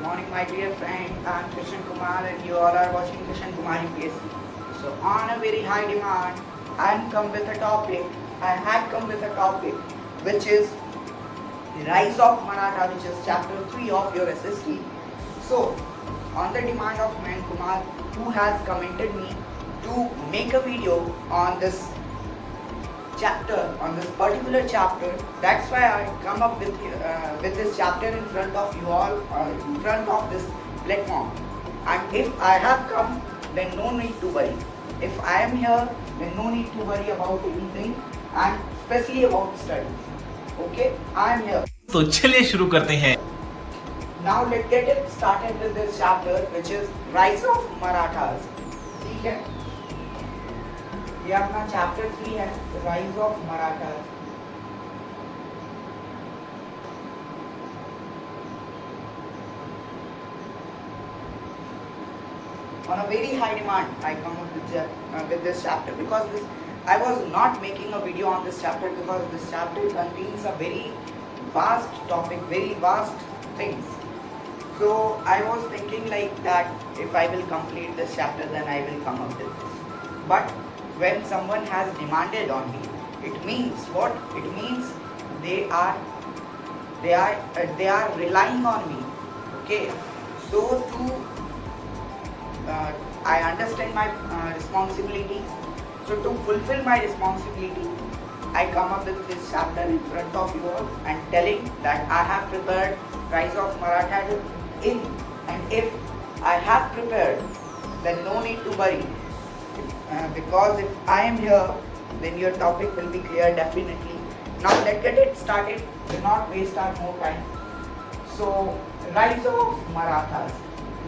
morning, my dear friend. I'm Krishan Kumar, and you all are watching Krishan Kumar UPSC. So, on a very high demand, I'm come with a topic. I had come with a topic, which is the rise of Maratha, which is chapter 3 of your SST. So, on the demand of Man Kumar, who has commented me to make a video on this chapter, on this particular chapter. That's why I come up with this chapter in front of you all, in front of this platform. And if I have come, then no need to worry. If I am here, then no need to worry about anything, and especially about studies. Okay, I am here. तो चलिए शुरू करते हैं। Now let's get it started with this chapter, which is Rise of Marathas. ठीक है, ये अपना chapter 3 है, rise of Marathas. On a very high demand, I come up with this chapter because I was not making a video on this chapter because this chapter contains a very vast topic, very vast things. So I was thinking like that if I will complete this chapter, then I will come up with this. But when someone has demanded on me, it means what? It means they are relying on me. Okay, so I understand my responsibilities. So to fulfill my responsibility, I come up with this chapter in front of you all and telling that I have prepared Rise of Maratha in, and if I have prepared, then no need to worry. Because if I am here, then your topic will be clear definitely. Now let's get it started. Do not waste our more time. So Rise of Marathas.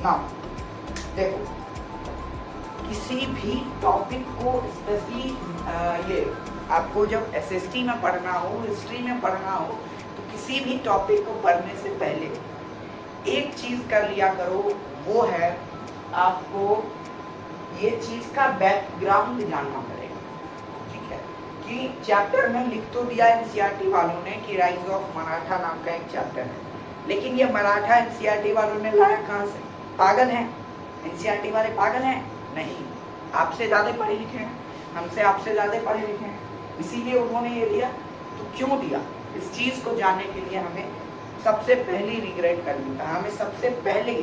Now देखो, किसी भी topic को specially ये आपको जब SST में पढ़ना हो, हिस्ट्री में पढ़ना हो, तो किसी भी टॉपिक को पढ़ने से पहले एक चीज कर लिया करो, वो है आपको ये चीज का बैकग्राउंड जानना पड़ेगा। ठीक है, कि चैप्टर में लिख तो दिया एनसीईआरटी वालों ने कि राइज ऑफ मराठा नाम का एक चैप्टर है, लेकिन ये मराठा एनसीईआरटी वालों ने लाया कहाँ से? पागल हैं एनसीईआरटी वाले, पागल हैं नहीं, आपसे ज्यादा पढ़े लिखे हैं, हमसे आपसे ज्यादा पढ़े लिखे हैं, इसीलिए उन्होंने ये दिया। तो क्यों दिया? इस चीज को जानने के लिए हमें सबसे पहले रिग्रेट करनी है, हमें सबसे पहले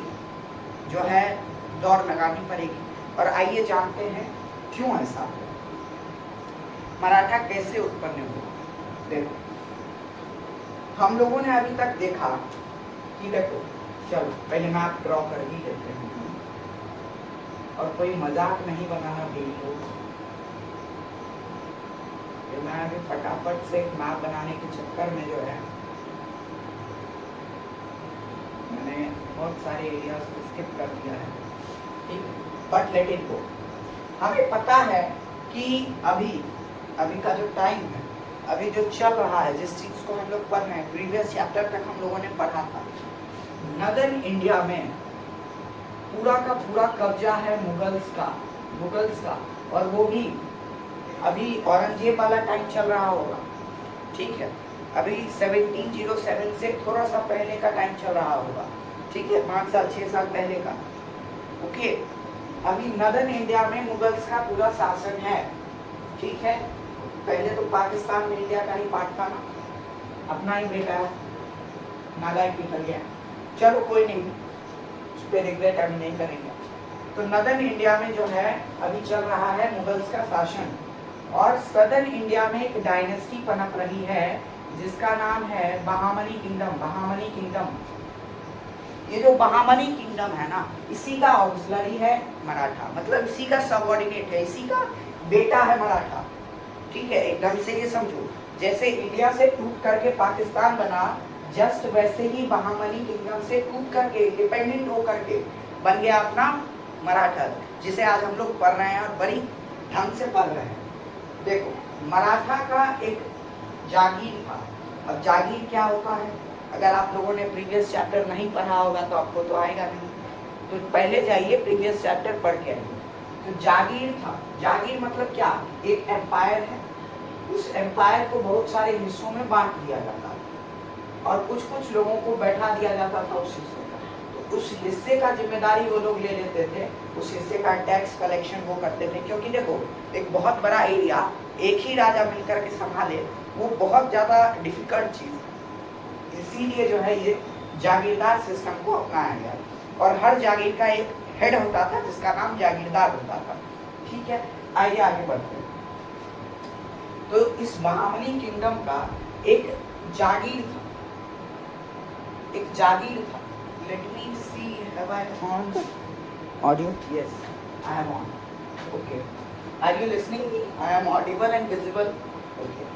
जो है दौड़ लगानी पड़ेगी। और आइए जानते हैं क्यों ऐसा हुआ, मराठा कैसे उत्पन्न हुआ। देखो, हम लोगों ने अभी तक देखा कि देखो, चलो पहले मैप ड्रॉ कर ही लेते हैं, और कोई मजाक नहीं बनाना वीडियो। मैं अभी फटाफट से एक मैप बनाने के चक्कर में जो है मैंने बहुत सारे एरियाज को स्किप कर दिया है, ठीक है, बट लेट इट गो। हमें पता है कि अभी का जो टाइम है, अभी जो चल रहा है, जिस चीज को हम लोग पढ़ रहे हैं, प्रीवियस चैप्टर तक हम लोगों ने पढ़ा था, नदर्न इंडिया में पूरा का पूरा कब्जा है मुगल्स का, और वो भी अभी औरंगजेब वाला टाइम चल रहा होगा। ठीक है, अभी 1707 से थोड़ा सा पहले का टाइम चल रहा होगा। ठीक है, 5 साल 6 साल पहले का। ओके, अभी नदर्न इंडिया में मुगल्स का पूरा शासन है। ठीक है, पहले तो पाकिस्तान में इंडिया का ही पार्ट था ना, अपना ही बेटा है, नालायक निकल गया। चलो कोई नहीं, उस पर रिग्रेट अभी नहीं करेंगे। तो नदर्न इंडिया में जो है अभी चल रहा है मुगल्स का शासन, और सदर्न इंडिया में एक डायनेस्टी पनप रही है जिसका नाम है बहामनी किंगडम। ये जो बहामनी किंगडम है ना, इसी का ऑक्सिलरी है मराठा, मतलब इसी का सबऑर्डिनेट है, इसी का बेटा है मराठा। ठीक है, एकदम से ये समझो, जैसे इंडिया से टूट करके पाकिस्तान बना, जस्ट वैसे ही बहामनी किंगडम से टूट करके इंडिपेंडेंट हो करके बन गया अपना मराठा, जिसे आज हम लोग पढ़ रहे हैं और बड़ी ढंग से पढ़ रहे हैं। देखो, मराठा का एक जागीर था। अब जागीर क्या होता है, अगर आप लोगों ने प्रीवियस चैप्टर नहीं पढ़ा होगा तो आपको तो आएगा नहीं, तो पहले जाइए प्रीवियस चैप्टर पढ़ के आइए। तो जागीर था, जागीर मतलब क्या? एक एम्पायर है, उस एम्पायर को बहुत सारे हिस्सों में बांट दिया जाता था और कुछ कुछ लोगों को बैठा दिया जाता था उस हिस्से में। तो उस हिस्से का जिम्मेदारी वो लोग ले लेते थे, उस हिस्से का टैक्स कलेक्शन वो करते थे। क्योंकि देखो एक बहुत बड़ा एरिया एक ही राजा मिलकर के संभाले, वो बहुत ज़्यादा डिफिकल्ट चीज़ है। इसीलिए जो है ये जागीरदार सिस्टम को अपनाया गया और हर जागीर का एक हेड होता था जिसका नाम जागीरदार होता था। ठीक है, आइए आगे बढ़ते हैं। तो इस महामनी किंगडम का एक जागीर था, एक जागीर था। Let me see, have I on audio? Yes, I am on. Okay, are you listening me? I am audible and visible? Okay.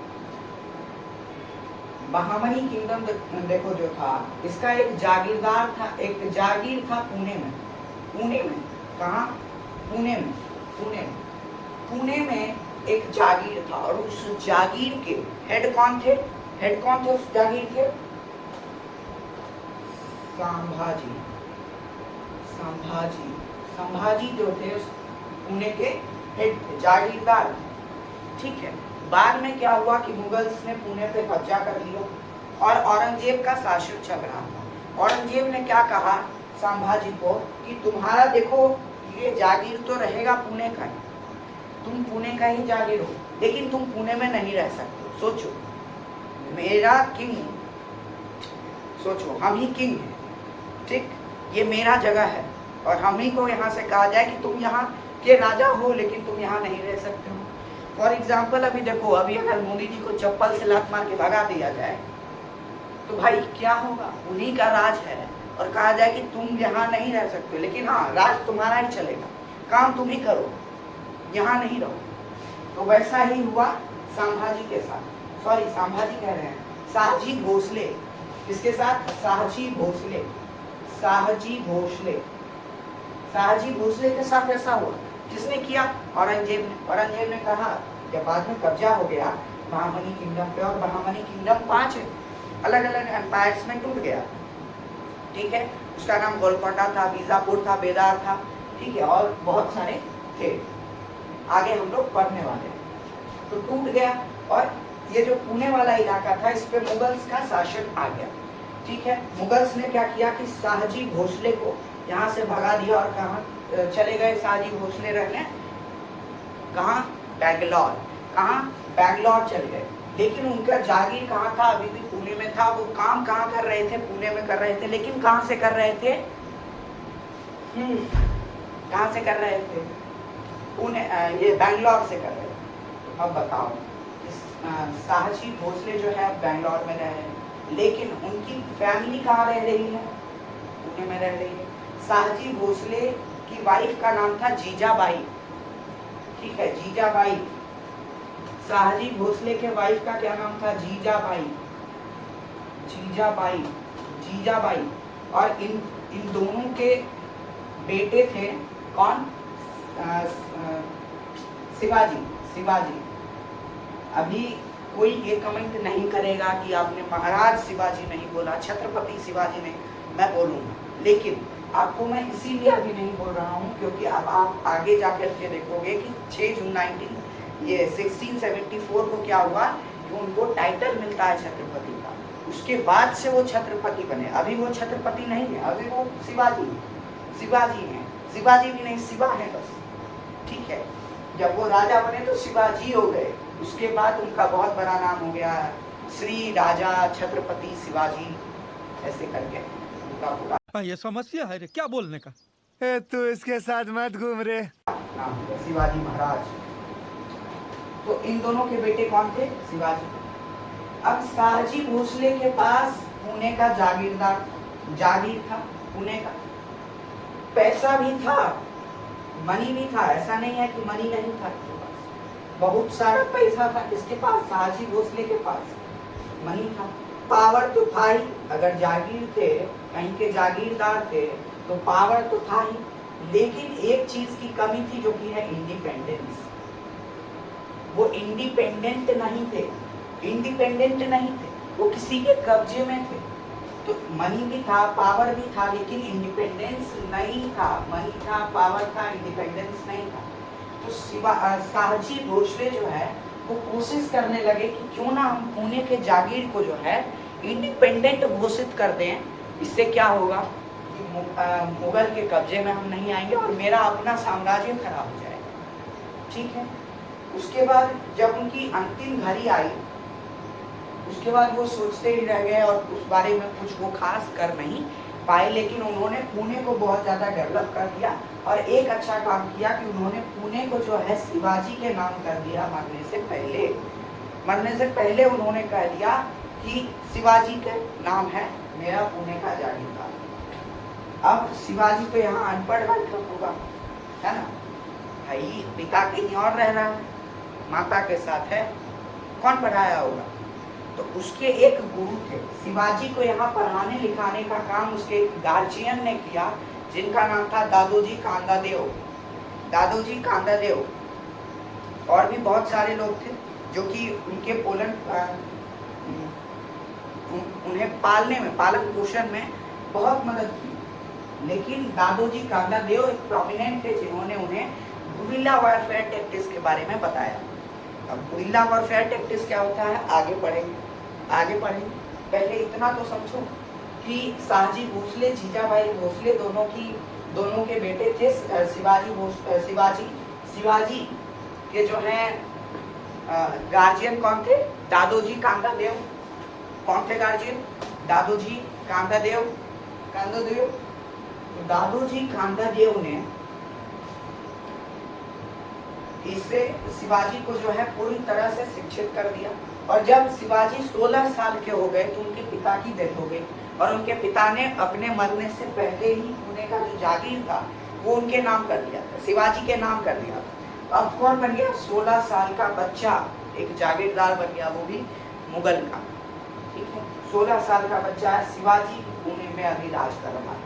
Bahmani kingdom देखो जो था, इसका एक जागीरदार था, एक जागीर था पुणे में। पुणे में कहाँ? पुणे में, पुणे में, पुणे में एक जागीर था और उस जागीर के हेड कौन थे? हेड कौन थे उस जागीर के? संभाजी। संभाजी, संभाजी जो थे उस पुणे के हेड थे, जागीरदार। ठीक है, बाद में क्या हुआ कि मुगल्स ने पुणे पे कब्जा कर लिया और औरंगजेब का शासन चल रहा था। औरंगजेब ने क्या कहा संभाजी को कि तुम्हारा देखो ये जागीर तो रहेगा पुणे का ही, तुम पुणे का ही जागीर हो, लेकिन तुम पुणे में नहीं रह सकते। सोचो, मेरा किंग, सोचो हम ही किंग हैं, ठीक, ये मेरा जगह है और हम ही को यहाँ से कहा जाए कि तुम यहाँ के राजा हो लेकिन तुम यहाँ नहीं रह सकते हो। फॉर एग्जाम्पल अभी देखो, अभी अगर मोदी जी को चप्पल से लात मार के भगा दिया जाए तो भाई क्या होगा? उन्हीं का राज है और कहा जाए कि तुम यहाँ नहीं रह सकते, लेकिन हाँ राज तुम्हारा ही चलेगा, काम तुम ही करो, यहाँ नहीं रहो। तो वैसा ही हुआ संभाजी के साथ, सॉरी संभाजी कह रहे हैं, शाहजी भोसले। किसके साथ? शाहजी भोसले। शाहजी भोसले, शाहजी भोसले के साथ ऐसा हुआ। किसने किया? औरंगजेब ने। औरंगजेब ने कहा, जब बाद में कब्जा हो गया महामनी किंगडम पे, और महामनी किंगडम 5 अलग अलग एम्पायर्स में टूट गया। ठीक है, उसका नाम गोलकोंडा था, बीजापुर था, बेदार था, ठीक है, और बहुत सारे थे, आगे हम लोग पढ़ने वाले। तो टूट गया और ये जो पुणे वाला इलाका था इस पे मुगल्स का शासन आ गया। ठीक है, मुगल्स ने क्या किया कि शाहजी भोसले को यहाँ से भगा दिया और कहाँ चले गए शाहजी भोसले रहने? कहाँ? बैंगलोर। कहाँ? बैंगलोर चले गए। लेकिन उनका जागीर कहाँ था? अभी भी पुणे में था। वो काम कहाँ कर रहे थे? पुणे में कर रहे थे, लेकिन कहाँ से कर रहे थे? कहाँ से कर रहे थे? पुणे, ये बैंगलोर से कर रहे थे। अब बताओ, शाहजी भोसले जो है बैंगलोर में रह रहे हैं, लेकिन उनकी फैमिली कहाँ रह रही है? पुणे में रह रही है। शाहजी भोसले की वाइफ का नाम था जीजाबाई। ठीक है, जीजाबाई। शाहजी भोसले के वाइफ का क्या नाम था? जीजाबाई। जीजाबाई, जीजाबाई। और इन दोनों के बेटे थे कौन? शिवाजी। शिवाजी। अभी कोई ये कमेंट नहीं करेगा कि आपने महाराज शिवाजी नहीं बोला, छत्रपति शिवाजी नहीं, मैं बोलूँगा, लेकिन आपको मैं इसीलिए अभी नहीं बोल रहा हूँ क्योंकि अब आप आगे जाकर के देखोगे कि 6 जून 1674 को क्या हुआ कि उनको टाइटल मिलता है छत्रपति का। उसके बाद से वो छत्रपति बने। अभी वो छत्रपति नहीं है, अभी वो शिवाजी हैं। शिवाजी भी नहीं, शिवा है बस। ठीक है, जब वो राजा बने तो शिवाजी हो गए, उसके बाद उनका बहुत बड़ा नाम हो गया श्री राजा छत्रपति शिवाजी, ऐसे करके उनका पूरा ये समस्या है रे, क्या बोलने का? तू इसके साथ मत घूम रे। नाम हो गया शिवाजी महाराज। तो इन दोनों के बेटे कौन थे? शिवाजी। अब शाहजी भोसले के पास पुणे का जागीर था, पुणे का पैसा भी था, मनी भी था। ऐसा नहीं है कि मनी नहीं था, बहुत सारा पैसा था। किसके पास? शाहजी भोसले के पास मनी था, पावर तो था ही। अगर जागीर थे, कहीं के जागीरदार थे, तो पावर तो था ही। लेकिन एक चीज की कमी थी जो कि है इंडिपेंडेंस। वो इंडिपेंडेंट नहीं थे, वो किसी के कब्जे में थे। तो मनी भी था, पावर भी था, लेकिन इंडिपेंडेंस नहीं था। मनी था, पावर था, इंडिपेंडेंस नहीं था। तो शाहजी भोसले जो है वो कोशिश करने लगे कि क्यों ना हम पुणे के जागीर को जो है इंडिपेंडेंट घोषित कर दें। इससे क्या होगा? कि मुगल के कब्जे में हम नहीं आएंगे और मेरा अपना साम्राज्य खराब हो जाएगा। ठीक है, उसके बाद जब उनकी अंतिम घड़ी आई, उसके बाद वो सोचते ही रह गए और उस बारे में कुछ वो खास कर नहीं पाए, लेकिन उन्होंने पुणे को बहुत ज़्यादा डेवलप कर दिया और एक अच्छा काम किया कि उन्होंने पुणे को जो है शिवाजी के नाम कर दिया। मरने से पहले उन्होंने कह दिया कि शिवाजी का नाम है मेरा पुणे का जागीरदार। अब शिवाजी तो यहाँ अनपढ़ बैठा होगा, है ना भाई, पिता कहीं और रह रहा है, माता के साथ है, कौन पढ़ाया होगा? तो उसके एक गुरु थे, शिवाजी को यहाँ पढ़ाने लिखाने का काम उसके गार्जियन ने किया, जिनका नाम था दादोजी कांदादेव। दादोजी कांदादेव और भी बहुत सारे लोग थे जो कि उनके उन्हें पालने में, पालन पोषण में बहुत मदद की। लेकिन दादोजी कांदादेव एक प्रोमिनेंट थे जिन्होंने उन्हें गुरिल्ला वॉरफेयर टैक्टिक्स के बारे में बताया। अब गुरिल्ला वॉरफेयर टैक्टिक्स क्या होता है आगे पढ़ेंगे। पहले इतना तो समझो कि शाहजी भोसले, जीजाबाई भोसले दोनों के बेटे थे। शिवाजी के जो हैं गार्जियन कौन थे? दादोजी कांदादेव। कौन थे गार्जियन? दादोजी कांदादेव। तो दादोजी कांदादेव ने इससे शिवाजी को जो है पूरी तरह से शिक्षित कर दिया। और जब शिवाजी 16 साल के हो गए तो उनके पिता की डेथ हो गई और उनके पिता ने अपने मरने से पहले ही पुणे का जो जागीर था वो उनके नाम कर दिया था, शिवाजी के नाम कर दिया था। अब कौन बन गया? 16 साल का बच्चा एक जागीरदार बन गया, वो भी मुगल का। ठीक है, 16 साल का बच्चा है, शिवाजी पुणे में अभी राज कर रहा है।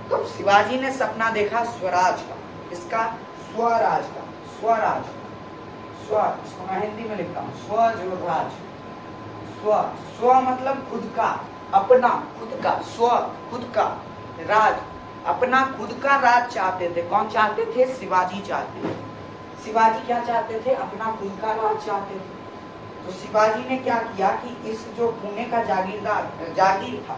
तो शिवाजी ने सपना देखा स्वराज का। इसका? स्वराज का। स्वराज, इसको मैं हिंदी में लिखता हूँ, स्वराज। स्व मतलब खुद का, अपना, खुद का, खुद का राज, अपना खुद का राज चाहते थे। कौन चाहते थे? शिवाजी चाहते थे। शिवाजी क्या चाहते थे? अपना खुद का राज चाहते थे। तो शिवाजी ने क्या किया कि इस जो पुणे का जागीर था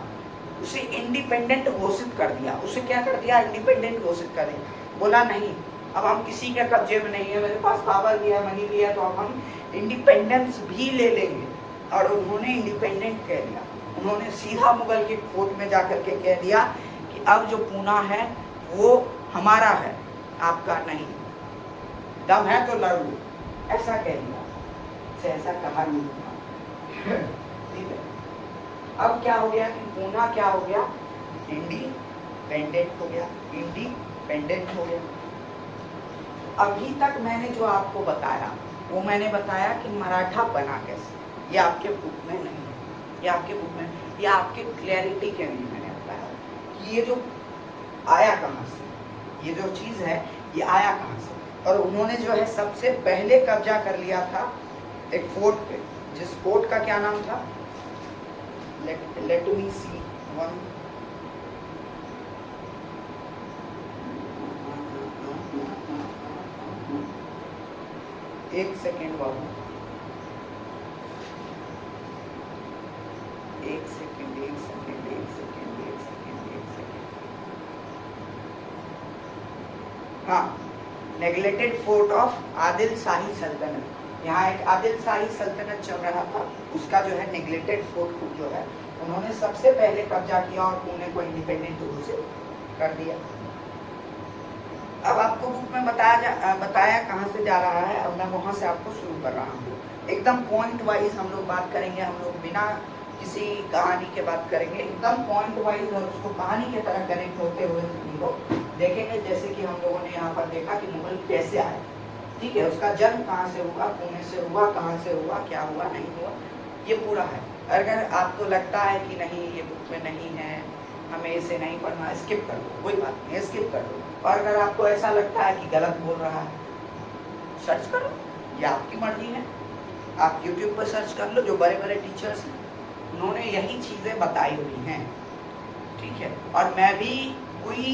उसे इंडिपेंडेंट घोषित कर दिया। उसे क्या कर दिया? इंडिपेंडेंट घोषित कर दिया। बोला नहीं, अब हम किसी के कब्जे में नहीं है, मेरे पास पावर भी है, मनी भी है, तो अब हम इंडिपेंडेंस भी ले लेंगे। और उन्होंने इंडिपेंडेंट कह दिया। उन्होंने सीधा मुगल के कोर्ट में जाकर के कह दिया कि अब जो पूना है वो हमारा है, आपका नहीं। दम है तो लड़ लो, ऐसा कह दिया। ऐसा कहा नहीं था। ठीक है, अब क्या हो गया कि पूना क्या हो गया? इंडिपेंडेंट हो गया। अभी तक मैंने जो आपको बताया वो मैंने बताया कि मराठा बना कैसे। ये आपके बुक में नहीं है, ये आपके क्लैरिटी के लिए मैंने बताया कि ये जो आया कहाँ से, ये जो चीज़ है ये आया कहाँ से। और उन्होंने जो है सबसे पहले कब्जा कर लिया था एक फोर्ट पे, जिस फोर्ट का क्या नाम था? लेट मी सी वन। एक सेकेंड बाबू, एक सेकेंड। हाँ, नेगलेक्टेड फोर्ट ऑफ आदिल शाही सल्तनत। यहाँ एक आदिल शाही सल्तनत चल रहा था, उसका जो है नेगलेक्टेड फोर्ट को जो है उन्होंने सबसे पहले कब्जा किया और पुणे को इंडिपेंडेंट घोषित कर दिया। अब आपको बुक में बताया कहाँ से जा रहा है, अब मैं वहाँ से आपको शुरू कर रहा हूँ। एकदम पॉइंट वाइज हम लोग बात करेंगे, हम लोग बिना किसी कहानी के बात करेंगे, एकदम पॉइंट वाइज, और उसको कहानी की तरह कनेक्ट होते हुए हम लोग देखेंगे। जैसे कि हम लोगों ने यहाँ पर देखा कि मुगल कैसे आए, ठीक है, उसका जन्म कहाँ से हुआ, पुणे से हुआ, कहाँ से हुआ, क्या हुआ, नहीं हुआ, ये पूरा है। अगर आपको लगता है कि नहीं ये बुक में नहीं है, हमें इसे नहीं पढ़ना, स्किप कर दो, कोई बात नहीं, स्किप कर दो। और अगर आपको ऐसा लगता है कि गलत बोल रहा है, सर्च करो, ये आपकी मर्जी है। आप YouTube पर सर्च कर लो, जो बड़े बड़े टीचर्स हैं उन्होंने यही चीज़ें बताई हुई हैं, ठीक है। और मैं भी कोई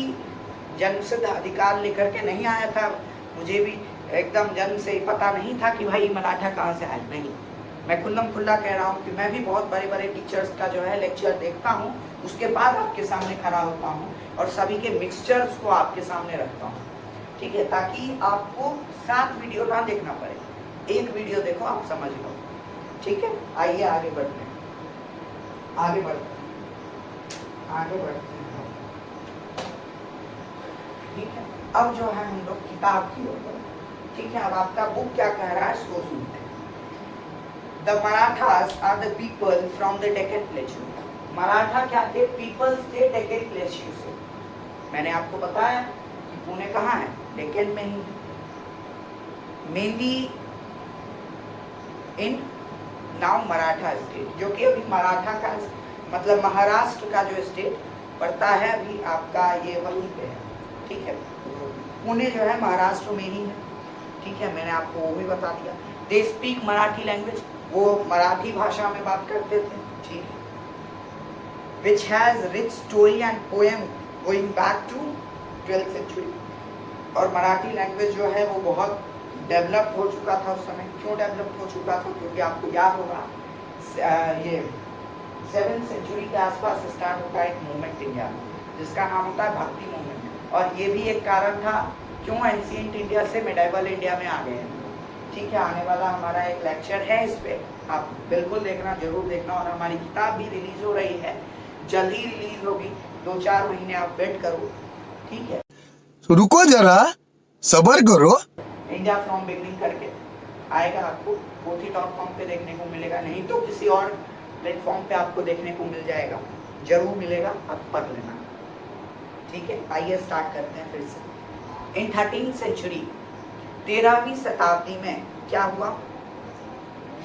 जन्मसिद्ध अधिकार लेकर के नहीं आया था, मुझे भी एकदम जन्म से पता नहीं था कि भाई मराठा कहाँ से आए, नहीं, मैं खुल्लम खुल्ला कह रहा हूँ कि मैं भी बहुत बड़े बड़े टीचर्स का जो है लेक्चर देखता हूँ, उसके बाद आपके सामने खड़ा होता हूँ और सभी के मिक्सचर्स को आपके सामने रखता हूँ, ठीक है, ताकि आपको 7 वीडियो ना देखना पड़े, एक वीडियो देखो आप समझ लो, ठीक है। आइए आगे बढ़ते हैं, आगे बढ़ते हैं, ठीक है। अब जो है हम लोग किताब की ओर बढ़े, ठीक है। अब आपका बुक क्या कह रहा है सो सुनते हैं। The Marathas are the people from the Deccan Plateau. Maratha क्या थे? पीपल्स थे डेक्कन प्लेट्यू से। मैंने आपको बताया कि पुणे कहाँ है? डेक्कन में ही। Mainly in now Maratha state, जो कि अभी मराठा का मतलब महाराष्ट्र का जो स्टेट पड़ता है अभी आपका ये वहीं पे है, ठीक है। पुणे जो है महाराष्ट्र में ही है, ठीक है, मैंने आपको वो भी बता दिया। दे स्पीक मराठी लैंग्वेज, वो मराठी भाषा में बात करते थे, ठीक है। Which has rich story and poem going back to 12th century. और मराठी लैंग्वेज जो है वो बहुत डेवलप हो चुका था उस समय। क्यों डेवलप हो चुका था? क्योंकि आपको याद होगा ये 7th सेंचुरी के आसपास स्टार्ट होता है एक मूवमेंट इंडिया में, जिसका नाम होता है भक्ति मूवमेंट। और ये भी एक कारण था क्यों एंशिएंट इंडिया से मिडाइवल इंडिया में आ गए हैं, ठीक है। आने वाला हमारा एक लेक्चर है इस पे, आप बिल्कुल देखना, जरूर देखना। और हमारी किताब भी रिलीज हो रही है, जल्द ही रिलीज होगी, 2-4 महीने आप वेट करो, ठीक है। रुको जरा, सबर करो। इंडिया फ्रॉम बिगनिंग करके आएगा, आपको pothi.com पे देखने को मिलेगा, नहीं तो किसी और प्लेटफॉर्म पे आपको देखने को मिल जाएगा, जरूर मिलेगा, आप पढ़ लेना, ठीक है। आइए स्टार्ट करते हैं फिर से। इन 13th सेंचुरी, 13वीं शताब्दी में क्या हुआ?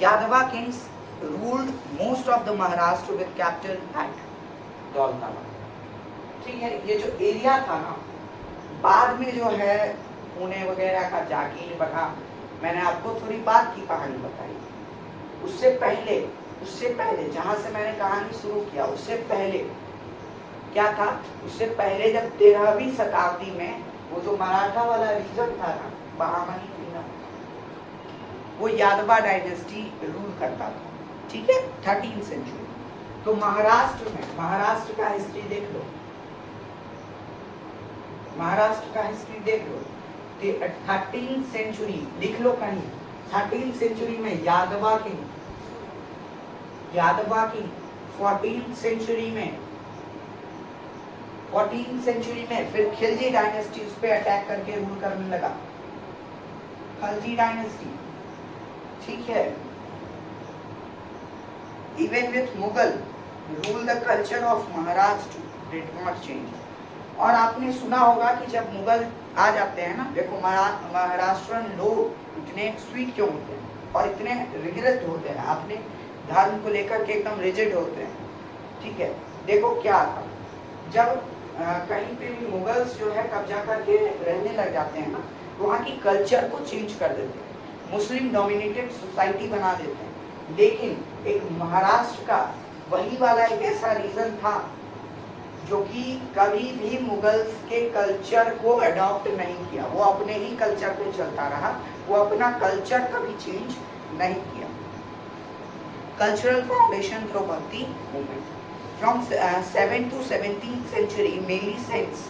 यादवा Kings ruled most of the Maharashtra with capital eight Daulatabad, ठीक है। ये जो एरिया था ना, बाद में जो है पुणे वगैरह का जागीर बना, मैंने आपको थोड़ी बात की कहानी बताई। उससे पहले जहां से मैंने कहानी शुरू किया, उससे पहले क्या था? उससे पहले जब 13वीं शताब्दी में वो जो मराठा वाला रीजन था ना, बहामनी किंगडम, वो यादवा डायनेस्टी रूल करता था, ठीक है, 13th सेंचुरी। तो महाराष्ट्र में, महाराष्ट्र का हिस्ट्री देख लो, महाराष्ट्र का हिस्ट्री देख लो। 13th सेंचुरी लिख लो कहीं, 13th सेंचुरी में यादवा किंग, 14th सेंचुरी में फिर खिलजी डायनेस्टी उस पे अटैक करके रूल करने लगा, खिलजी डायनेस्टी, ठीक है। Even with Mughal rule, the culture of Maharashtra did not change. और आपने सुना होगा कि जब मुगल आ जाते हैं ना, देखो महाराष्ट्रन लोग इतने स्वीट क्यों होते हैं और इतने रिग्रेट होते हैं, अपने धर्म को लेकर के एकदम रिजिड होते हैं, ठीक है। देखो क्या था, जब कहीं पे भी मुगल्स जो है कब्जा करके रहने लग जाते हैं ना, तो वहाँ की कल्चर को चेंज कर देते हैं, मुस्लिम डोमिनेटेड सोसाइटी बना देते हैं। लेकिन एक महाराष्ट्र का वही वाला एक ऐसा रीजन था जो कि कभी भी मुगल्स के कल्चर को अडॉप्ट नहीं किया, वो अपने ही कल्चर पे चलता रहा, वो अपना कल्चर कभी चेंज नहीं किया। कल्चरल फाउंडेशन थ्रू भक्ति movement from 7th to 17th century mainly saints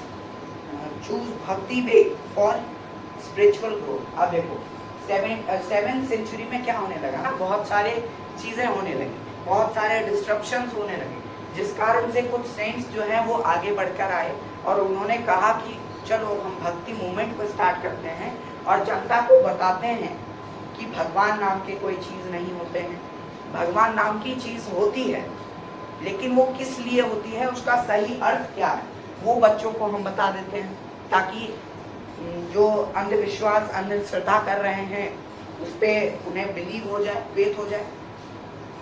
choose भक्ति वे फॉर स्पिरिचुअल ग्रोथ। अब देखो 7th सेंचुरी में क्या होने लगा ना, बहुत सारे चीजें होने लगी, बहुत सारे डिस्ट्रप्शंस होने लगे, जिस कारण से कुछ सेंट्स जो है वो आगे बढ़कर आए और उन्होंने कहा कि चलो हम भक्ति मूवमेंट को स्टार्ट करते हैं और जनता को बताते हैं कि भगवान नाम के कोई चीज़ नहीं होते हैं, भगवान नाम की चीज़ होती है, लेकिन वो किस लिए होती है, उसका सही अर्थ क्या है, वो बच्चों को हम बता देते हैं, ताकि जो अंधविश्वास अंधश्रद्धा कर रहे हैं उस पर उन्हें बिलीव हो जाए, फेथ हो जाए,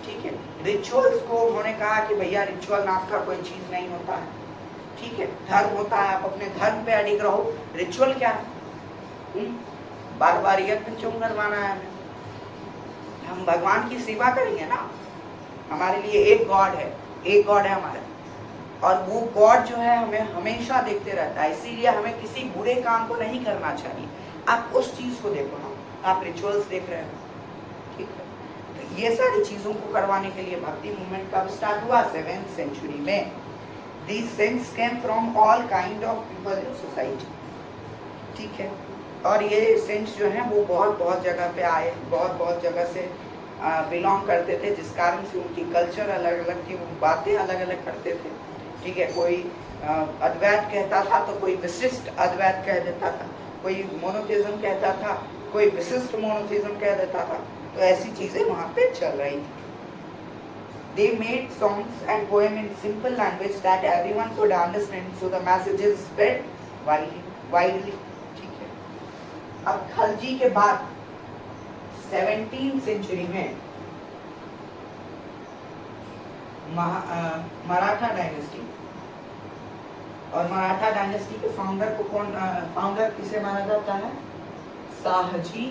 ठीक है। रिचुअल्स को उन्होंने कहा कि भैया रिचुअल नाम का कोई चीज नहीं होता है, ठीक है, धर्म होता है, आप अपने धर्म पे अडिग रहो। रिचुअल क्या है? बारबारियत में क्यों करवाना है हमें? हम भगवान की सेवा करेंगे ना, हमारे लिए एक गॉड है हमारा, और वो गॉड जो है हमें हमेशा देखते रहता है, इसीलिए हमें किसी बुरे काम को नहीं करना चाहिए। आप उस चीज को देखो ना, आप रिचुअल्स देख रहे हो, ठीक है। तो ये सारी चीज़ों को करवाने के लिए भक्ति मूवमेंट कब स्टार्ट हुआ? 7th सेंचुरी में। These saints came from all kind of people in society, ठीक है। और ये सेंट्स जो हैं वो बहुत जगह पे आए, बहुत जगह से बिलोंग करते थे, जिस कारण से उनकी कल्चर अलग अलग थी, वो बातें अलग अलग करते थे, ठीक है। कोई अद्वैत कहता था तो कोई विशिष्ट अद्वैत कह देता था, कोई मोनोथिज्म कहता था, कोई विशिष्ट मोनोथिज्म कह देता था। तो ऐसी चीज़ें वहाँ पे चल रही थी। They made songs and poem in simple language that everyone could understand, so the messages spread widely, ठीक है। अब खलजी के बाद 17th सेंचुरी में मराठा डायनेस्टी, और मराठा डायनेस्टी के फाउंडर किसे माना जाता है? शाहजी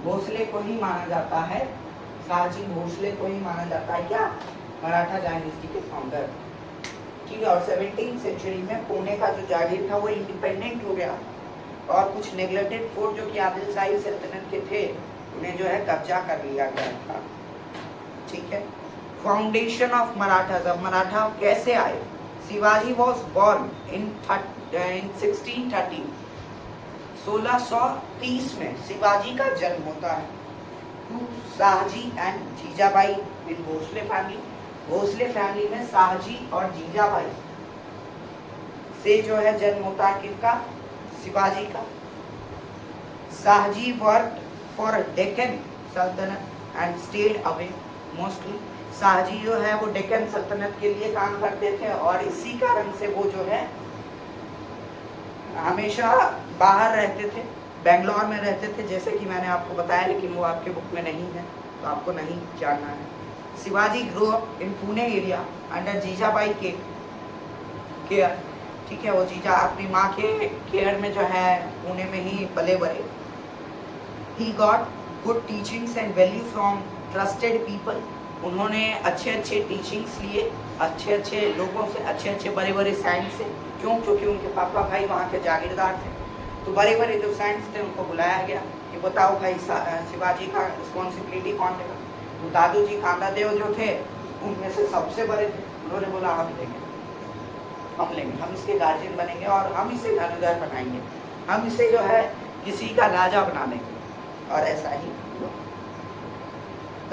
भोसले को ही माना जाता है। शाहजी भोसले को ही माना जाता है क्या? मराठा डायनेस्टी के फाउंडर, ठीक है। और 17th सेंचुरी में पुणे का जो जागीर था वो इंडिपेंडेंट हो गया, और कुछ नेग्लेक्टेड फोर्ट जो कि आदिल शाही सल्तनत के थे उन्हें जो है कब्जा कर लिया गया था, ठीक है। Foundation of Marathas. अब मराठा कैसे आए? शिवाजी वॉज बॉर्न इन 1630, 1630 में शिवाजी का जन्म होता है। To Shahaji and Jijabai in Bhosale family. Bhosale family में शाहजी और जीजाबाई से जो है जन्म होता है किसका? शिवाजी का। Shahaji worked for Deccan sultanate and stayed away mostly. Shahaji जो है वो डेक्कन सल्तनत के लिए काम करते थे, और इसी कारण से वो जो है हमेशा बाहर रहते थे, बेंगलोर में रहते थे, जैसे कि मैंने आपको बताया, लेकिन वो आपके बुक में नहीं है तो आपको नहीं जानना है। Shivaji grow up in Pune area under Jijabai के केयर, ठीक है। वो जीजा अपनी माँ के केयर में जो है पुणे में ही पले बड़े। He got good teachings and value from trusted people. उन्होंने अच्छे टीचिंग्स लिए अच्छे लोगों से, अच्छे बड़े साइंस से। क्यों? क्योंकि उनके पापा भाई वहाँ के जागीरदार थे, तो बड़े जो साइंस थे उनको बुलाया गया कि बताओ भाई शिवाजी का रिस्पॉन्सिबिलिटी कौन लेगा। तो दादू जी कांदादेव जो थे उनमें से सबसे बड़े थे। उन्होंने बोला हम लेंगे, हम इसके गार्जियन बनेंगे और हम इसे धनुधर बनाएंगे, हम इसे जो है किसी का राजा बना देंगे। और ऐसा ही the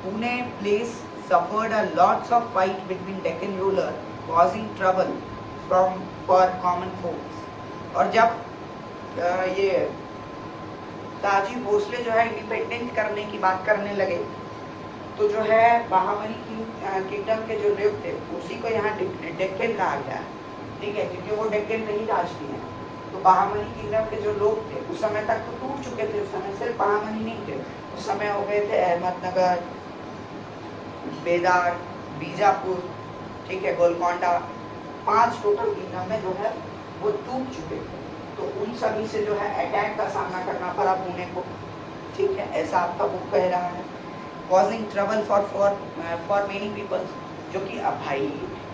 Pune place suffered a lots of fight between Deccan ruler, causing trouble for common folks. और जब ये ताजी भोसले जो है इंडिपेंडेंट करने की बात करने लगे, तो जो है बहामनी किंगडम के जो लोग थे उसी को यहाँ डेक्कन कहा गया, ठीक है, क्योंकि वो डेक्कन में ही राज किए। तो बहामनी किंगडम के जो लोग थे उस समय तक तो टूट चुके थे, उस समय सिर्फ बहामनी नहीं थे, उस समय हो गए थे अहमदनगर, बेदार, बीजापुर, ठीक है, गोलकोंडा, 5 टोटल किंगडम में जो है वो टूट चुके थे। तो उन सभी से जो है अटैक का सामना करना पड़ा पुणे को, ठीक है, ऐसा आपका बुक कह रहा है। Causing trouble for many peoples, जो कि अब भाई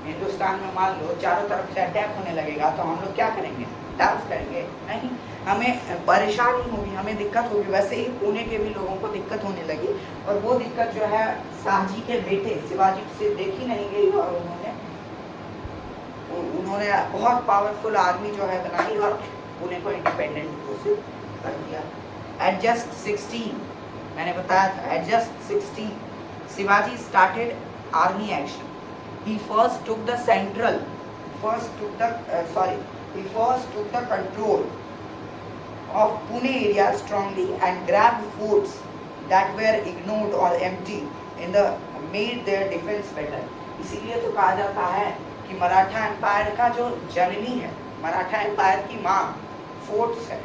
हिंदुस्तान में मान लो चारों तरफ से अटैक होने लगेगा तो हम लोग क्या करेंगे? डांस करेंगे? नहीं, हमें परेशानी होगी, हमें दिक्कत होगी। वैसे ही पुणे के भी लोगों को दिक्कत होने लगी, और वो दिक्कत जो है शाहजी के बेटे शिवाजी से देखी नहीं गई, और उन्होंने बहुत पावरफुल आर्मी जो है बनाई और पुणे को इंडिपेंडेंट घोषित कर दिया। एट जस्ट 16, मैंने बताया था, at just 16 Shivaji started army action. He first took the control of Pune area strongly and grabbed forts that were ignored or empty in the made their defense better. इसीलिए तो कहा जाता है कि मराठा एम्पायर का जो जननी है, मराठा एम्पायर की माँ फोर्ट्स है,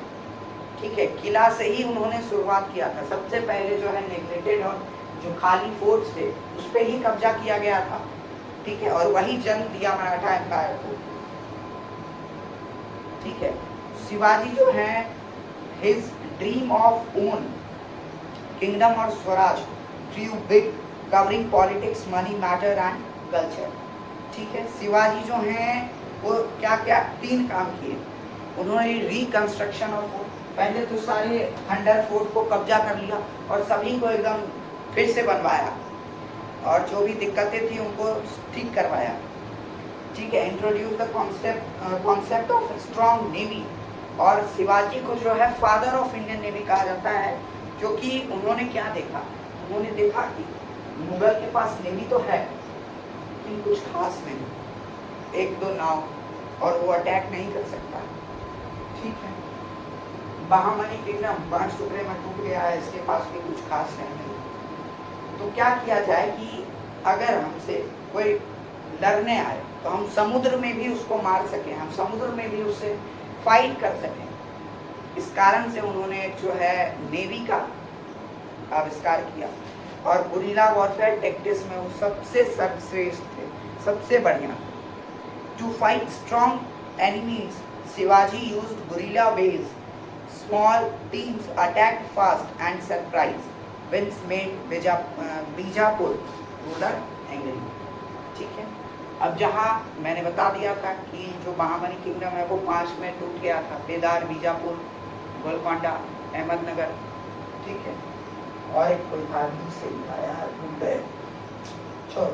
ठीक है, किला से ही उन्होंने शुरुआत किया था। सबसे पहले जो है नेग्लेक्टेड और जो खाली फोर्ट्स थे उस पर ही कब्जा किया गया था, ठीक है, और वही जन्म दिया मराठा एम्पायर को, ठीक है। शिवाजी जो है his dream of own kingdom और Swaraj drive big, covering politics, money matter and culture, ठीक है। शिवाजी जो हैं वो क्या 3 काम किए। उन्होंने रिकंस्ट्रक्शन ऑफ पहले तो सारे खंडर फोर्ट को कब्जा कर लिया और सभी को एकदम फिर से बनवाया और जो भी दिक्कतें थी उनको ठीक करवाया। ठीक है, introduce the concept of strong navy. और शिवाजी को जो है फादर ऑफ इंडियन नेवी कहा जाता है, क्योंकि उन्होंने क्या देखा, उन्होंने देखा कि मुगल के पास नेवी तो है लेकिन कुछ खास नहीं, एक दो नाव, और वो अटैक नहीं कर सकता। ठीक है, बहामनी किंगडम 5 टुकड़े में टूट गया है, इसके पास भी कुछ खास है नहीं। तो क्या किया जाए कि अगर हमसे कोई लड़ने आए तो हम समुद्र में भी उसको मार सकें, हम समुद्र में भी उससे फाइट कर सकें। इस कारण से उन्होंने जो है नेवी का आविष्कार किया और गुरिल्ला वॉरफेयर टैक्टिक्स में वो सबसे सर्वश्रेष्ठ थे, सबसे बढ़िया। To fight strong enemies Shivaji used guerrilla ways, small teams attacked fast and surprise, wins made Bijapur ruler angry. ठीक है, अब जहाँ मैंने बता दिया था कि जो महामनी किंगडम है वो 5 में टूट गया था, बेदार, बीजापुर, गोलकोंडा, अहमदनगर। ठीक है, और एक कोई था से यार टूट गए, छोड़।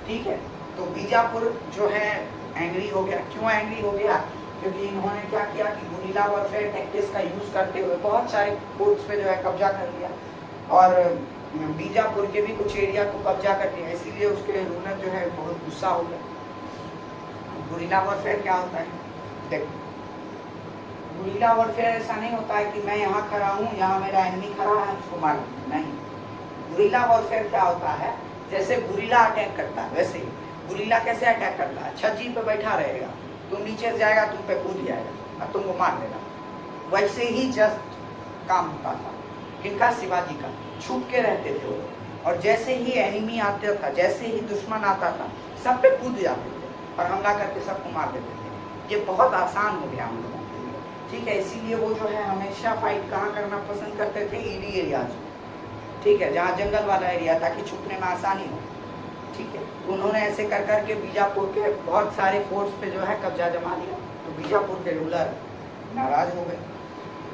ठीक है, तो बीजापुर जो है एंग्री हो गया। क्यों एंग्री हो गया? क्योंकि इन्होंने क्या किया कि गुरिल्ला वॉरफेयर टैक्टिक्स का यूज करते हुए बहुत सारे फोर्ट्स पे जो है कब्जा कर लिया और बीजापुर के भी कुछ एरिया को कब्जा कर लिया, इसीलिए उसके रूलर जो है बहुत गुस्सा हो गया। गुरिल्ला वॉरफेयर क्या होता है? देखो, गुरिल्ला वॉरफेयर ऐसा नहीं होता है कि मैं यहाँ खड़ा हूँ, यहाँ मेरा एनिमी खड़ा है, उसको मार दूँ, नहीं। गुरिल्ला वॉरफेयर क्या होता है, जैसे गुरिल्ला अटैक करता है वैसे ही गुरिल्ला कैसे अटैक करता है, छज्जी पे बैठा रहेगा, तुम नीचे से जाएगा, तुम पे कूद जाएगा और तुमको मार देगा। वैसे ही जस्ट काम होता था किनका? शिवाजी का। छुप के रहते थे वो, और जैसे ही एनिमी आता था, जैसे ही दुश्मन आता था, सब पे कूद जाते थे और हमला करके सबको मार देते थे। ये बहुत आसान हो गया हम लोगों के लिए। ठीक है, इसीलिए वो जो है हमेशा फाइट कहाँ करना पसंद करते थे? हिली एरियाज में। ठीक है, जहाँ जंगल वाला एरिया, ताकि छुपने में आसानी हो। ठीक है, उन्होंने ऐसे कर करके बीजापुर के बहुत सारे फोर्ट्स पे जो है कब्जा जमा लिया, तो बीजापुर के रूलर नाराज हो गए।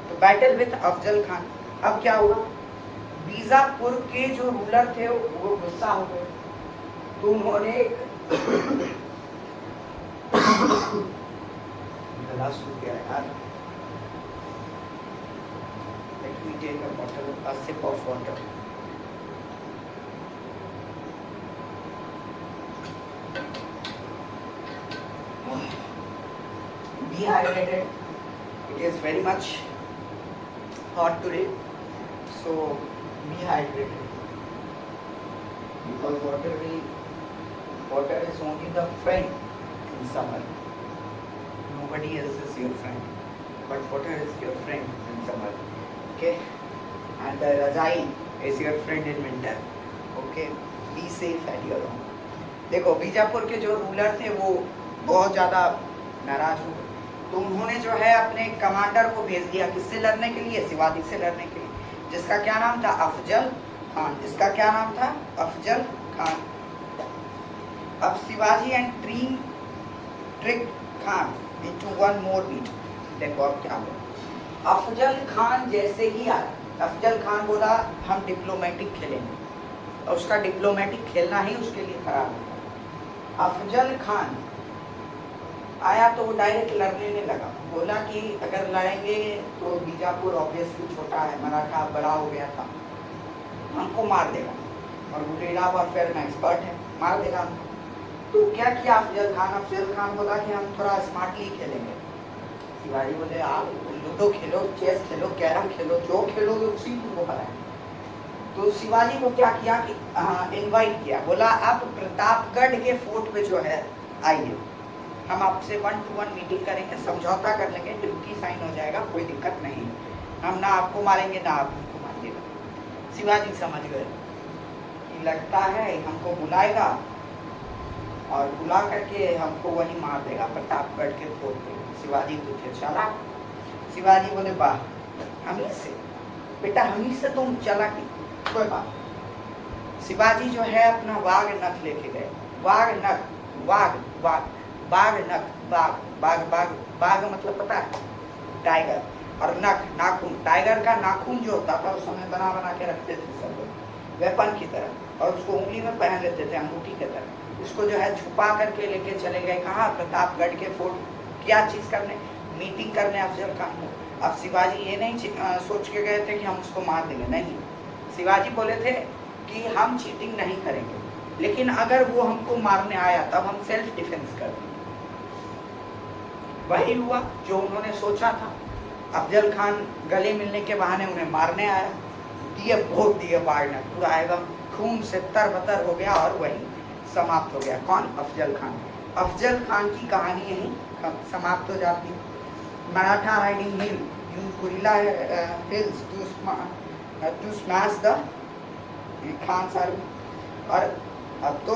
तो बैटल विद अफजल खान। अब क्या हुआ? बीजापुर के जो रूलर थे वो गुस्सा हो गए, तो उन्होंने गला सूख गया यार, let me take a bottle, a sip of water. Be hydrated. It is very much hot today, so be hydrated. Because water is only the friend in summer. Nobody else is your friend, but water is your friend in summer. Okay, and the Rajai is your friend in winter. Okay, be safe at your home. देखो, बीजापुर के जो ruler थे वो बहुत ज़्यादा नाराज हो गए, तो उन्होंने जो है अपने कमांडर को भेज दिया किससे लड़ने के लिए? शिवाजी से लड़ने के लिए, जिसका क्या नाम था? अफजल खान। जिसका क्या नाम था? अफजल खान। अब Shivaji and trick Khan into one more beat. देखो अब क्या हुआ। अफजल खान जैसे ही आया, अफजल खान बोला हम डिप्लोमेटिक खेलेंगे, और उसका डिप्लोमेटिक खेलना ही उसके लिए खराब होगा। अफजल खान आया तो वो डायरेक्ट लड़ने में लगा, बोला कि अगर लड़ेंगे तो बीजापुर ऑब्वियसली छोटा है, मराठा बड़ा हो गया था, हमको मार देगा, और गुरिल्ला वॉरफेयर में एक्सपर्ट है, मार देगा हमको। तो क्या किया अफजल खान? अफजल खान बोला कि हम थोड़ा स्मार्टली खेलेंगे। शिवाजी बोले आप लूडो खेलो, चेस खेलो, कैरम खेलो, जो खेलोगे उसी को हराएंगे। तो शिवाजी को क्या किया कि इनवाइट किया, बोला आप प्रतापगढ़ के फोर्ट पे जो है आइए, हम आपसे 1-to-1 मीटिंग करेंगे, समझौता कर लेंगे, ट्रिब्यूटी साइन हो जाएगा, कोई दिक्कत नहीं, हम ना आपको मारेंगे ना आप हमको मारिएगा। शिवाजी समझ गए कि लगता है हमको बुलाएगा और बुला करके हमको वही मार देगा प्रतापगढ़ के फोर्ट पे। शिवाजी तो थे चला। शिवाजी बोले वाह, हमी से बेटा, हमी से तुम चला की कोई बात। शिवाजी जो है अपना वाघ नख लेके गए। वाघ नख, वाघ वाघ, बाघ नख, बाघ बाघ बाघ बाघ मतलब पता है? टाइगर। और नाखून, टाइगर का नाखून जो होता था उस समय बना बना के रखते थे सब लोग वेपन की तरह, और उसको उंगली में पहन लेते थे अंगूठी की तरह। उसको जो है छुपा करके लेके चले गए कहाँ, प्रतापगढ़ के फोर्ट। क्या चीज़ करने, मीटिंग करने अफजल खान को। अब शिवाजी ये नहीं सोच के गए थे कि हम उसको मार देंगे, नहीं। शिवाजी बोले थे कि हम चीटिंग नहीं करेंगे, लेकिन अगर वो हमको मारने आया तब हम सेल्फ डिफेंस कर देंगे। वही हुआ जो उन्होंने सोचा था। अफजल खान गले मिलने के बहाने उन्हें मारने आया, दिए भोग दिए बाढ़ने, पूरा एकदम खून से तरबतर हो गया और वही समाप्त हो गया। कौन? अफजल खान। अफजल खान की कहानी यही समाप्त हो जाती है। Maratha riding hill used guerrilla hills to smash the Khan army. और अब तो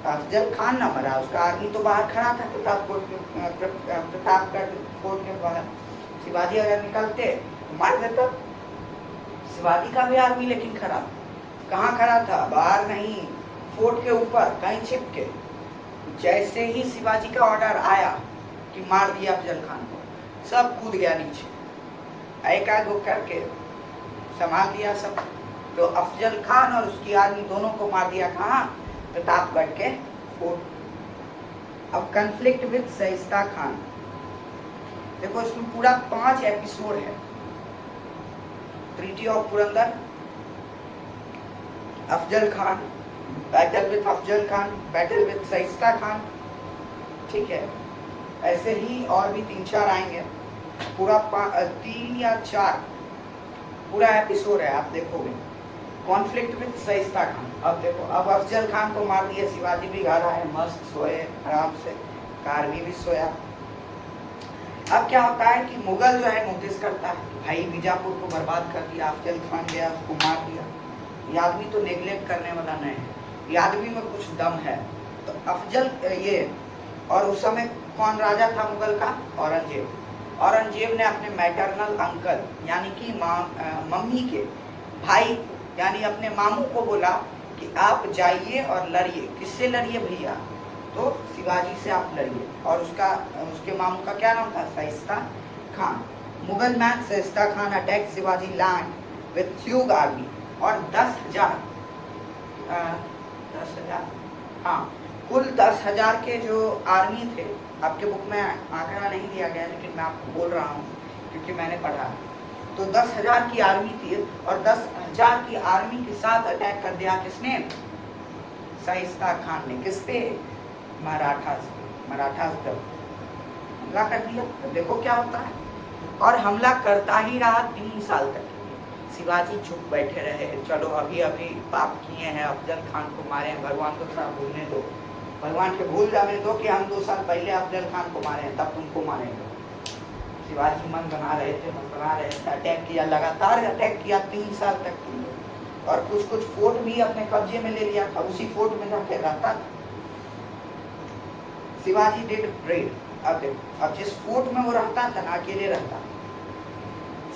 अफजल खान ना मरा, उसका आर्मी तो बाहर खड़ा था प्रतापगढ़ फोर्ट के बाहर। शिवाजी अगर निकलते तो मार देता। शिवाजी का भी आर्मी लेकिन खड़ा, कहाँ खड़ा था? बाहर नहीं, फोर्ट के ऊपर कहीं छिप के। जैसे ही शिवाजी का ऑर्डर आया कि मार दिया अफजल खान को, सब कूद गया नीचे, एक आग करके संभाल दिया सब। तो अफजल खान और उसकी आर्मी दोनों को मार दिया कहाँ? प्रतापगढ़ के फोर्ट। अब कन्फ्लिक्ट विद शाइस्ता खान, देखो इसमें पूरा 5 एपिसोड है। Treaty of Purandar, Afzal Khan, battle with Afzal Khan, battle with Shaista Khan, ठीक है। ऐसे ही और भी 3-4 आएंगे, पूरा 3 या 4 पूरा एपिसोड है, आप देखोगे। कॉन्फ्लिक्ट विद शाइस्ता खान, अब देखो, अब अफजल खान को मार दिया, शिवाजी भी घर आए, मस्त सोए आराम से, कारवी भी सोया। अब क्या होता है कि मुगल जो है नोटिस करता है, भाई बीजापुर को बर्बाद कर दिया, अफजल खान गया, उसको मार दिया, ये आदमी तो नेग्लेक्ट करने वाला नहीं है, ये आदमी में कुछ दम है। तो अफजल ये, और उस समय कौन राजा था मुगल का? औरंगजेब। औरंगजेब ने अपने मैटरनल अंकल यानी कि मम्मी के भाई यानी अपने मामू को बोला कि आप जाइए और लड़िए। किससे लड़िए भैया? तो शिवाजी से आप लड़िए। और उसके मामू का क्या नाम था? Shaista Khan. Mughal man Shaista Khan attack Shivaji land with huge army, और 10,000 हाँ, कुल 10,000 के जो आर्मी थे। आपके बुक में आंकड़ा नहीं दिया गया, लेकिन मैं आपको बोल रहा हूँ क्योंकि मैंने पढ़ा। तो 10,000 की आर्मी थी, और 10,000 की आर्मी के साथ अटैक कर दिया किसने? शाइस्ता खान ने। किस पे? मराठास पर हमला कर दिया। तो देखो क्या होता है, और हमला करता ही रहा 3 साल तक। शिवाजी चुप बैठे रहे, चलो अभी अभी पाप किए हैं, अफजल खान को मारे हैं, भगवान को थोड़ा भूलने दो, भगवान के भूल जाने दो कि हम 2 साल पहले अफजल खान को मारे हैं, तब तुमको मारेंगे। शिवाजी मन बना रहे थे, अटैक किया, लगातार अटैक किया 3 साल तक। और कुछ फोर्ट भी अपने कब्जे में ले लिया था, उसी फोर्ट में जाके रहता था। Shivaji did red. अब देखो, अब जिस फोर्ट में वो रहता था ना, अकेले रहता,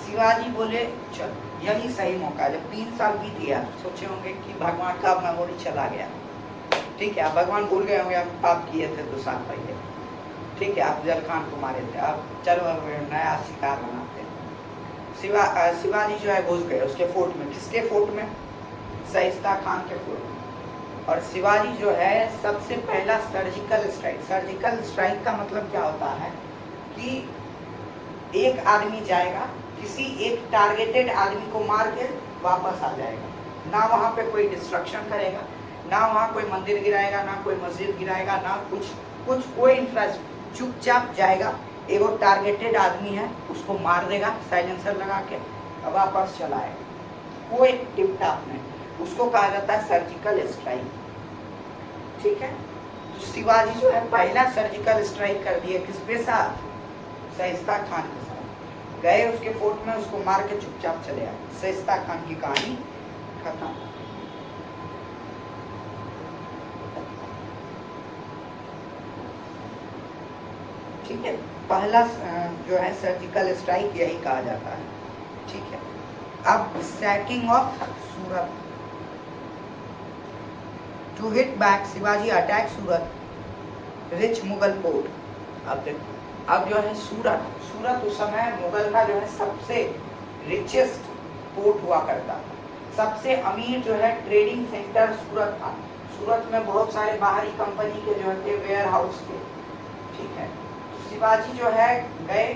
शिवाजी बोले चल यही सही मौका। जब 3 साल बीत गया, सोचे होंगे कि भगवान का मेमोरी चला गया, ठीक है, भगवान भूल गए होंगे हम पाप किए थे 2 साल पहले, ठीक है, अफजल खान को मारे थे, अब चलो नया शिकार बनाते हैं। शिवाजी जो है घुस गए उसके फोर्ट में। किसके फोर्ट में? शाइस्ता खान के फोर्ट में। और शिवाजी जो है सबसे पहला सर्जिकल स्ट्राइक का मतलब क्या होता है कि एक आदमी जाएगा, किसी एक टारगेटेड आदमी को मार के वापस आ जाएगा, ना वहाँ पे कोई डिस्ट्रक्शन करेगा, ना वहाँ कोई मंदिर गिराएगा, ना कोई मस्जिद गिराएगा, ना कुछ कोई इंफ्रास्ट्रक्चर, चुपचाप जाएगा, एक वो टारगेटेड आदमी है उसको मार देगा साइलेंसर लगा के, वापस चलाएगा, कोई टिप टाप नहीं। उसको कहा जाता है सर्जिकल स्ट्राइक, ठीक है। तो शिवाजी जो है पहला सर्जिकल स्ट्राइक कर दिए, किसके साथ? शाइस्ता खान के साथ। गए उसके फोर्ट में, उसको मार के चुपचाप चले आए। शाइस्ता खान की कहानी खत्म। ठीक है, पहला जो है सर्जिकल स्ट्राइक यही कहा जाता है, ठीक है। अब sacking of Surat. To hit back, Shivaji attack Surat, rich Mughal port. अब देखो अब जो है सूरत, सूरत उस समय मुगल का जो है सबसे रिचेस्ट पोर्ट हुआ करता था, सबसे अमीर जो है ट्रेडिंग सेंटर सूरत था। सूरत में बहुत सारे बाहरी कंपनी के जो थे वेयर हाउस थे, ठीक है। तो शिवाजी जो है गए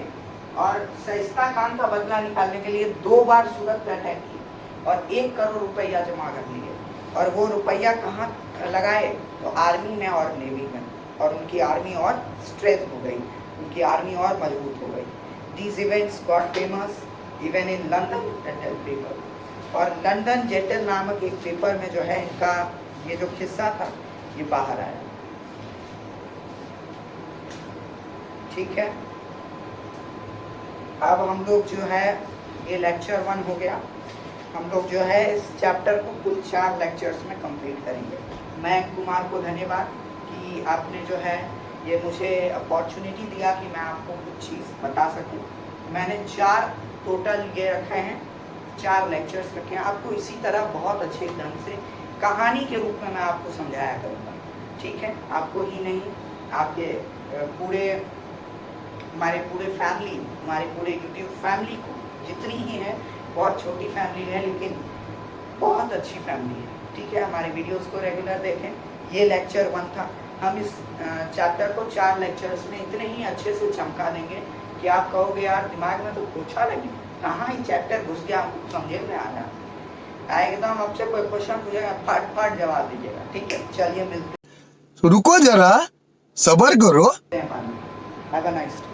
और शाइस्ता खान का बदला निकालने के लिए 2 बार सूरत पे अटैक किए और 1 करोड़ रुपया जमा कर लिए। और वो रुपया कहाँ लगाए? तो आर्मी में और नेवी में, और उनकी आर्मी और स्ट्रेंथ हो गई, उनकी आर्मी और मजबूत हो गई। These events got famous even in London Jettl paper, और लंदन जेटल नामक एक पेपर में जो है इनका ये जो किस्सा था ये बाहर आया, ठीक है। अब हम लोग जो है ये लेक्चर 1 हो गया, हम लोग जो है इस चैप्टर को कुल 4 लेक्चर्स में कंप्लीट करेंगे। मैं कुमार को धन्यवाद कि आपने जो है ये मुझे अपॉर्चुनिटी दिया कि मैं आपको कुछ चीज़ बता सकूं। मैंने 4 टोटल ये रखे हैं, 4 लेक्चर्स रखे हैं। आपको इसी तरह बहुत अच्छे ढंग से कहानी के रूप में मैं आपको समझाया करूँगा, ठीक है। आपको ही नहीं, आपके पूरे हमारे पूरे फैमिली, हमारे पूरे यूट्यूब फैमिली को, जितनी ही है, बहुत छोटी फैमिली है लेकिन बहुत अच्छी फैमिली है, ठीक है। हमारे वीडियोस को रेगुलर देखें। ये लेक्चर 1 था। हम इस चैप्टर को 4 लेक्चर्स में इतने ही अच्छे से चमका देंगे कि आप कहोगे यार दिमाग में तो पूछा लगी, कहाँ ही चैप्टर घुस गया, हमको समझे में आ रहा। एकदम आपसे कोई क्वेश्चन पूछेगा, फट जवाब दीजिएगा, ठीक है। चलिए मिलते रुको जरा, सबर करो। हैं। Have a nice day.